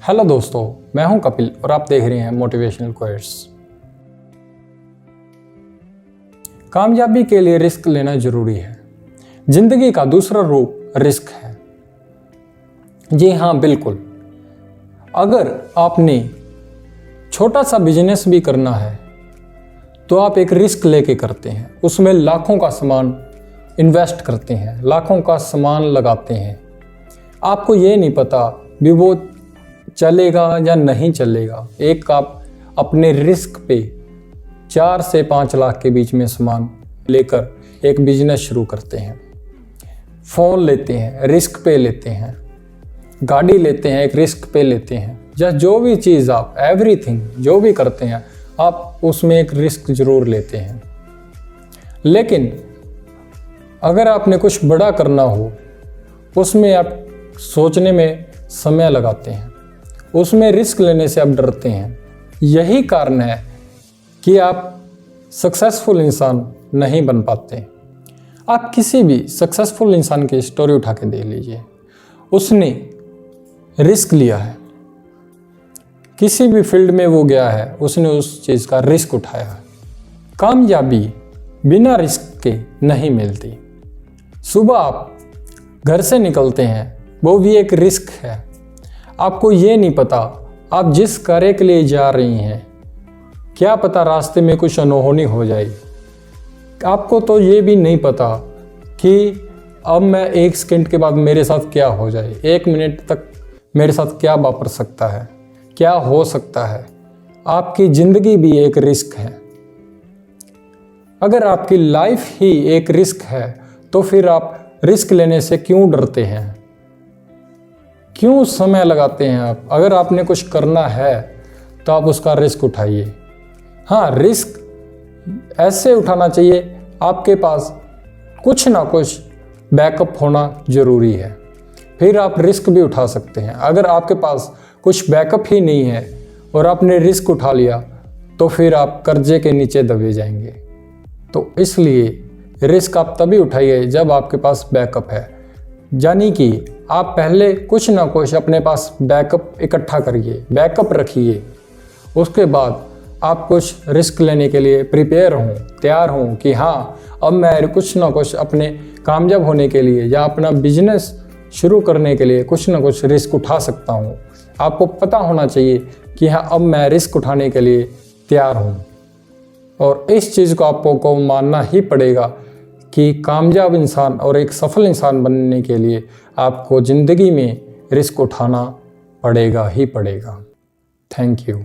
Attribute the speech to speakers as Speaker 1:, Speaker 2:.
Speaker 1: Hello दोस्तों, मैं हूं कपिल और आप देख रहे हैं मोटिवेशनल कोट्स। कामयाबी के लिए रिस्क लेना जरूरी है। जिंदगी का दूसरा रूप रिस्क है। जी हाँ, बिल्कुल। अगर आपने छोटा सा बिजनेस भी करना है तो आप एक रिस्क लेके करते हैं। उसमें लाखों का सामान इन्वेस्ट करते हैं, लाखों का सामान लगाते हैं। आपको ये नहीं पता भी वो चलेगा या नहीं चलेगा। एक आप अपने रिस्क पे 4 से 5 लाख के बीच में सामान लेकर एक बिजनेस शुरू करते हैं। फ़ोन लेते हैं, रिस्क पे लेते हैं। गाड़ी लेते हैं, एक रिस्क पे लेते हैं। या जो भी चीज़ आप एवरीथिंग जो भी करते हैं आप उसमें एक रिस्क ज़रूर लेते हैं। लेकिन अगर आपने कुछ बड़ा करना हो उसमें आप सोचने में समय लगाते हैं, उसमें रिस्क लेने से आप डरते हैं। यही कारण है कि आप सक्सेसफुल इंसान नहीं बन पाते। आप किसी भी सक्सेसफुल इंसान की स्टोरी उठा के देख लीजिए, उसने रिस्क लिया है। किसी भी फील्ड में वो गया है, उसने उस चीज़ का रिस्क उठाया है। कामयाबी बिना रिस्क के नहीं मिलती। सुबह आप घर से निकलते हैं, वो भी एक रिस्क है। आपको ये नहीं पता आप जिस कार्य के लिए जा रही हैं, क्या पता रास्ते में कुछ अनहोनी हो जाए। आपको तो ये भी नहीं पता कि अब मैं 1 सेकंड के बाद मेरे साथ क्या हो जाए, 1 मिनट तक मेरे साथ क्या वापर सकता है, क्या हो सकता है। आपकी ज़िंदगी भी एक रिस्क है। अगर आपकी लाइफ ही एक रिस्क है तो फिर आप रिस्क लेने से क्यों डरते हैं, क्यों समय लगाते हैं आप। अगर आपने कुछ करना है तो आप उसका रिस्क उठाइए। हाँ, रिस्क ऐसे उठाना चाहिए, आपके पास कुछ ना कुछ बैकअप होना ज़रूरी है, फिर आप रिस्क भी उठा सकते हैं। अगर आपके पास कुछ बैकअप ही नहीं है और आपने रिस्क उठा लिया तो फिर आप कर्जे के नीचे दबे जाएंगे। तो इसलिए रिस्क आप तभी उठाइए जब आपके पास बैकअप है। यानी कि आप पहले कुछ ना कुछ अपने पास बैकअप इकट्ठा करिए, बैकअप रखिए। उसके बाद आप कुछ रिस्क लेने के लिए प्रिपेयर हों, तैयार हों कि हाँ, अब मैं कुछ ना कुछ अपने कामयाब होने के लिए या अपना बिजनेस शुरू करने के लिए कुछ ना कुछ रिस्क उठा सकता हूँ। आपको पता होना चाहिए कि हाँ, अब मैं रिस्क उठाने के लिए तैयार हूँ। और इस चीज़ को आपको मानना ही पड़ेगा कि कामयाब इंसान और एक सफल इंसान बनने के लिए आपको ज़िंदगी में रिस्क उठाना पड़ेगा ही पड़ेगा। Thank you.